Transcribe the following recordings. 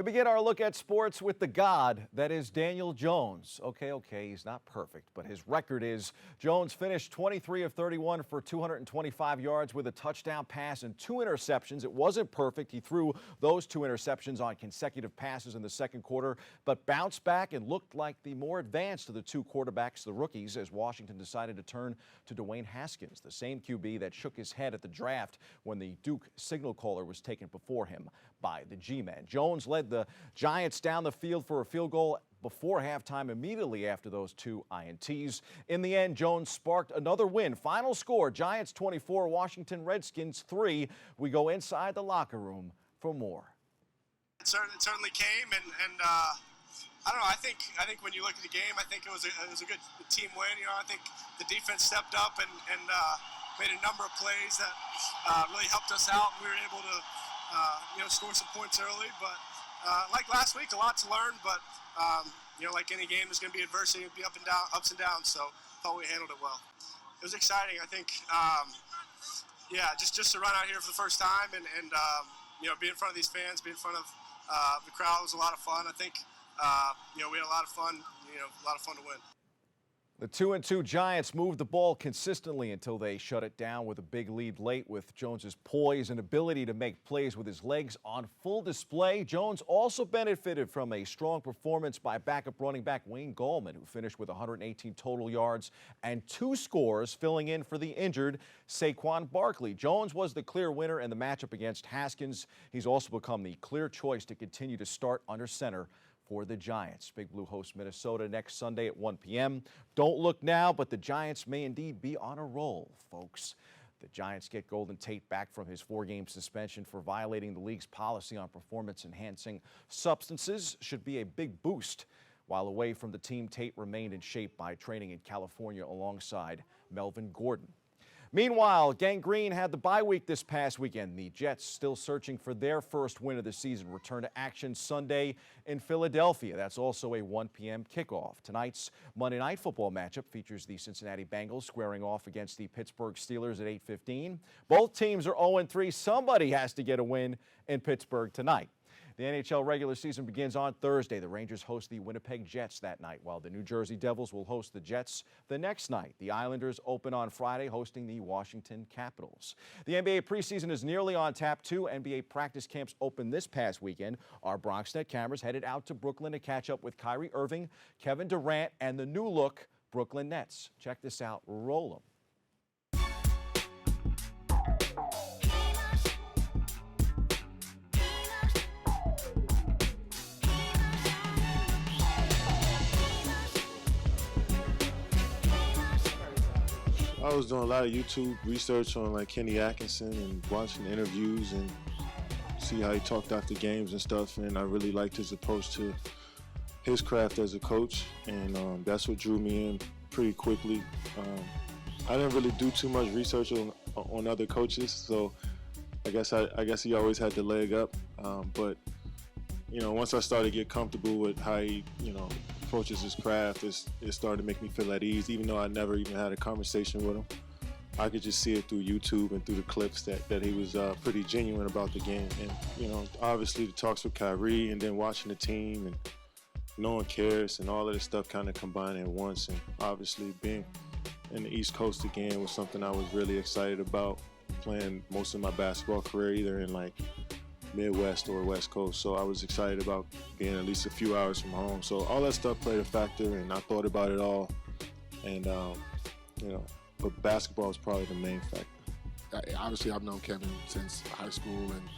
We begin our look at sports with the god that is Daniel Jones. Okay, he's not perfect, but his record is Jones finished 23 of 31 for 225 yards with a touchdown pass and 2 interceptions. It wasn't perfect. He threw those 2 interceptions on consecutive passes in the second quarter, but bounced back and looked like the more advanced of the 2 quarterbacks, the rookies, as Washington decided to turn to Dwayne Haskins, the same QB that shook his head at the draft when the Duke signal caller was taken before him by the G-men. Jones led the Giants down the field for a field goal before halftime, immediately after those 2 INTs. In the end, Jones sparked another win. Final score, Giants 24, Washington Redskins 3. We go inside the locker room for more. It certainly came, and I don't know. I think when you look at the game, I think it was a good team win. You know, I think the defense stepped up and made a number of plays that really helped us out. We were able to score some points early, but like last week, a lot to learn. But like any game, there's going to be adversity, it'll be ups and downs. So I thought we handled it well. It was exciting. I think, just to run out here for the first time and be in front of these fans, be in front of the crowd was a lot of fun. I think we had a lot of fun. A lot of fun to win. The 2-2 Giants moved the ball consistently until they shut it down with a big lead late. With Jones's poise and ability to make plays with his legs on full display, Jones also benefited from a strong performance by backup running back Wayne Gallman, who finished with 118 total yards and 2 scores, filling in for the injured Saquon Barkley. Jones was the clear winner in the matchup against Haskins. He's also become the clear choice to continue to start under center for the Giants. Big Blue hosts Minnesota next Sunday at 1 p.m. Don't look now, but the Giants may indeed be on a roll, folks. The Giants get Golden Tate back from his 4-game suspension for violating the league's policy on performance-enhancing substances. Should be a big boost. While away from the team, Tate remained in shape by training in California alongside Melvin Gordon. Meanwhile, Gang Green had the bye week this past weekend. The Jets, still searching for their first win of the season, return to action Sunday in Philadelphia. That's also a 1 p.m. kickoff. Tonight's Monday Night Football matchup features the Cincinnati Bengals squaring off against the Pittsburgh Steelers at 8:15. Both teams are 0-3. Somebody has to get a win in Pittsburgh tonight. The NHL regular season begins on Thursday. The Rangers host the Winnipeg Jets that night, while the New Jersey Devils will host the Jets the next night. The Islanders open on Friday, hosting the Washington Capitals. The NBA preseason is nearly on tap, too. NBA practice camps open this past weekend. Our BronxNet cameras headed out to Brooklyn to catch up with Kyrie Irving, Kevin Durant, and the new-look Brooklyn Nets. Check this out. Roll 'em. I was doing a lot of YouTube research on like Kenny Atkinson and watching interviews and see how he talked after games and stuff, and I really liked his approach to his craft as a coach, and that's what drew me in pretty quickly. I didn't really do too much research on other coaches, so I guess he always had the leg up, but once I started to get comfortable with how he approaches his craft, it started to make me feel at ease. Even though I never even had a conversation with him, I could just see it through YouTube and through the clips that he was pretty genuine about the game. And obviously the talks with Kyrie and then watching the team and knowing Karis and all of this stuff kind of combined at once. And obviously being in the East Coast again was something I was really excited about. Playing most of my basketball career either in like Midwest or West Coast, so I was excited about being at least a few hours from home. So all that stuff played a factor, and I thought about it all. And but basketball was probably the main factor. Obviously, I've known Kevin since high school, and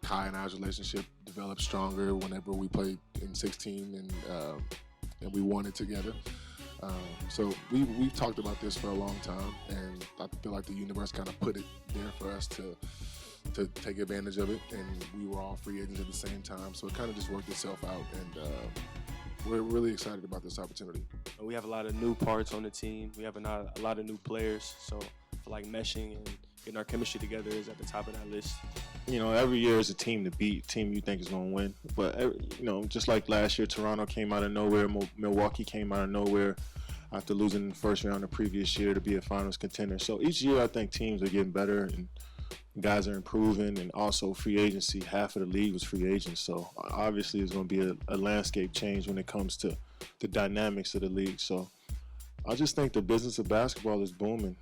Kai and I's relationship developed stronger whenever we played in 16, and we won it together. So we've talked about this for a long time, and I feel like the universe kind of put it there for us to take advantage of it, and we were all free agents at the same time, so it kind of just worked itself out, and we're really excited about this opportunity. We have a lot of new parts on the team. We have a lot of new players, so I feel like meshing and getting our chemistry together is at the top of that list. Every year is a team to beat, team you think is going to win. But, just like last year, Toronto came out of nowhere, Milwaukee came out of nowhere after losing in the first round the previous year to be a finals contender. So each year I think teams are getting better, and guys are improving, and also free agency. Half of the league was free agents, so obviously it's going to be a landscape change when it comes to the dynamics of the league. So I just think the business of basketball is booming.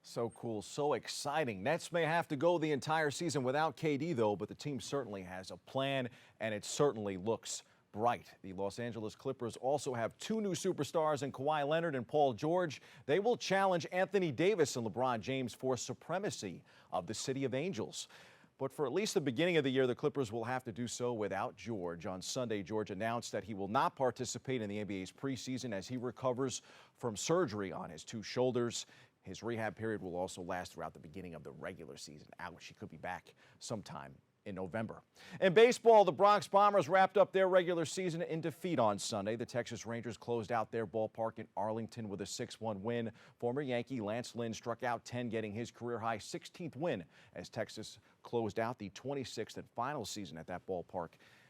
So cool, so exciting. Nets may have to go the entire season without KD, though, but the team certainly has a plan, and it certainly looks bright. The Los Angeles Clippers also have two new superstars in Kawhi Leonard and Paul George. They will challenge Anthony Davis and LeBron James for supremacy of the City of Angels. But for at least the beginning of the year, the Clippers will have to do so without George. On Sunday, George announced that he will not participate in the NBA's preseason as he recovers from surgery on his two shoulders. His rehab period will also last throughout the beginning of the regular season. Ouch, he could be back sometime in November. In baseball, the Bronx Bombers wrapped up their regular season in defeat on Sunday. The Texas Rangers closed out their ballpark in Arlington with a 6-1 win. Former Yankee Lance Lynn struck out 10, getting his career-high 16th win as Texas closed out the 26th and final season at that ballpark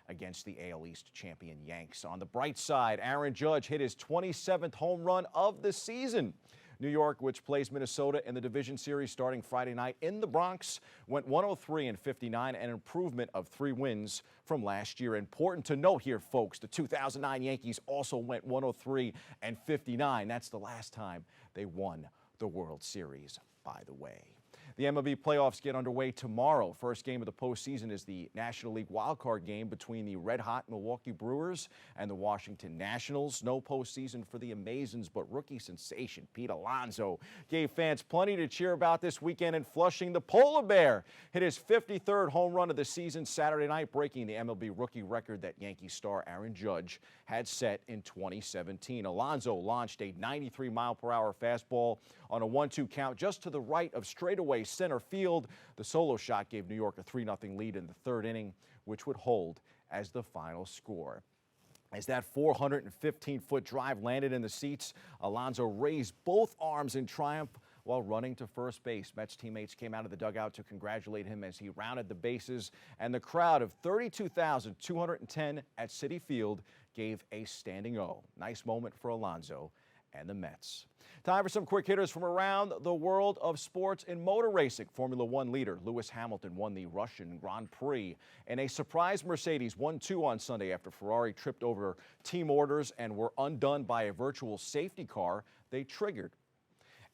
against the AL East champion Yanks. On the bright side, Aaron Judge hit his 27th home run of the season. New York, which plays Minnesota in the division series starting Friday night in the Bronx, went 103-59, an improvement of 3 wins from last year. Important to note here, folks, the 2009 Yankees also went 103-59. That's the last time they won the World Series, by the way. The MLB playoffs get underway tomorrow. First game of the postseason is the National League wildcard game between the red-hot Milwaukee Brewers and the Washington Nationals. No postseason for the Amazons, but rookie sensation Pete Alonso gave fans plenty to cheer about this weekend in Flushing. The Polar Bear hit his 53rd home run of the season Saturday night, breaking the MLB rookie record that Yankee star Aaron Judge had set in 2017. Alonso launched a 93-mile-per-hour fastball on a 1-2 count just to the right of straightaway center field. The solo shot gave New York a 3-0 lead in the third inning, which would hold as the final score. As that 415-foot drive landed in the seats, Alonso raised both arms in triumph while running to first base. Mets teammates came out of the dugout to congratulate him as he rounded the bases, and the crowd of 32,210 at Citi Field gave a standing O. Nice moment for Alonso and the Mets. Time for some quick hitters from around the world of sports in motor racing. Formula One leader Lewis Hamilton won the Russian Grand Prix, and a surprise Mercedes 1-2 on Sunday after Ferrari tripped over team orders and were undone by a virtual safety car they triggered.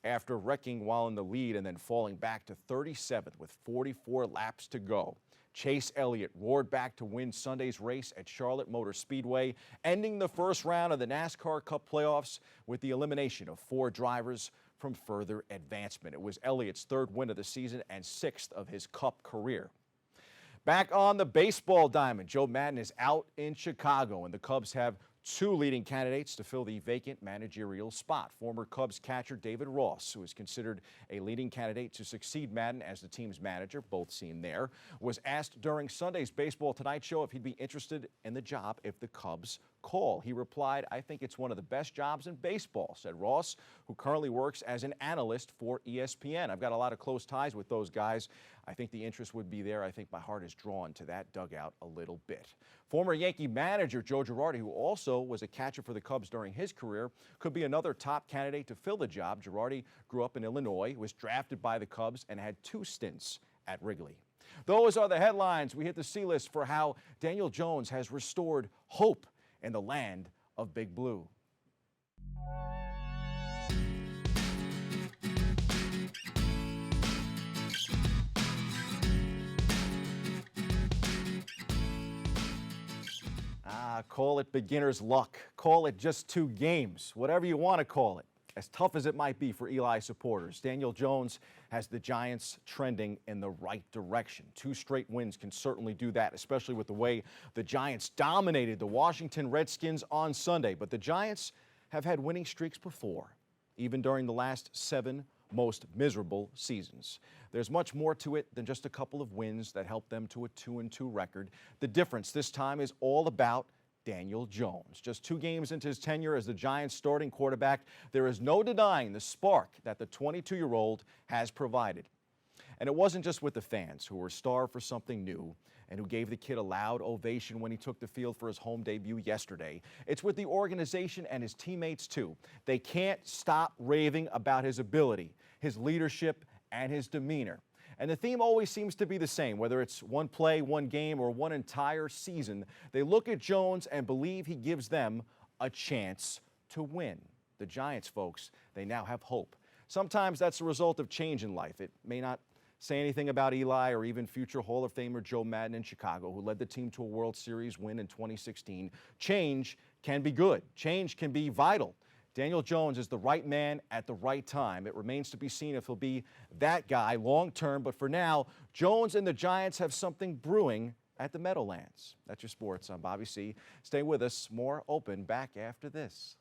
After wrecking while in the lead and then falling back to 37th with 44 laps to go, Chase Elliott roared back to win Sunday's race at Charlotte Motor Speedway, ending the first round of the NASCAR Cup playoffs with the elimination of 4 drivers from further advancement. It was Elliott's 3rd win of the season and 6th of his Cup career. Back on the baseball diamond, Joe Maddon is out in Chicago, and the Cubs have 2 leading candidates to fill the vacant managerial spot. Former Cubs catcher David Ross, who is considered a leading candidate to succeed Maddon as the team's manager, both seen there, was asked during Sunday's Baseball Tonight show if he'd be interested in the job if the Cubs call. He replied, "I think it's one of the best jobs in baseball," said Ross, who currently works as an analyst for ESPN. "I've got a lot of close ties with those guys. I think the interest would be there. I think my heart is drawn to that dugout a little bit." Former Yankee manager Joe Girardi, who also was a catcher for the Cubs during his career, could be another top candidate to fill the job. Girardi grew up in Illinois, was drafted by the Cubs, and had 2 stints at Wrigley. Those are the headlines. We hit the C-list for how Daniel Jones has restored hope in the land of Big Blue. Call it beginner's luck. Call it just 2 games. Whatever you want to call it. As tough as it might be for Eli supporters, Daniel Jones has the Giants trending in the right direction. 2 straight wins can certainly do that, especially with the way the Giants dominated the Washington Redskins on Sunday. But the Giants have had winning streaks before, even during the last 7 most miserable seasons. There's much more to it than just a couple of wins that helped them to a 2-2 record. The difference this time is all about Daniel Jones. Just 2 games into his tenure as the Giants' starting quarterback, there is no denying the spark that the 22-year-old has provided. And it wasn't just with the fans, who were starved for something new and who gave the kid a loud ovation when he took the field for his home debut yesterday. It's with the organization and his teammates, too. They can't stop raving about his ability, his leadership, and his demeanor. And the theme always seems to be the same, whether it's one play, one game, or one entire season. They look at Jones and believe he gives them a chance to win. The Giants, folks, they now have hope. Sometimes that's the result of change in life. It may not say anything about Eli or even future Hall of Famer Joe Madden in Chicago, who led the team to a World Series win in 2016. Change can be good. Change can be vital. Daniel Jones is the right man at the right time. It remains to be seen if he'll be that guy long term, but for now, Jones and the Giants have something brewing at the Meadowlands. That's your sports. I'm Bobby C. Stay with us. More Open back after this.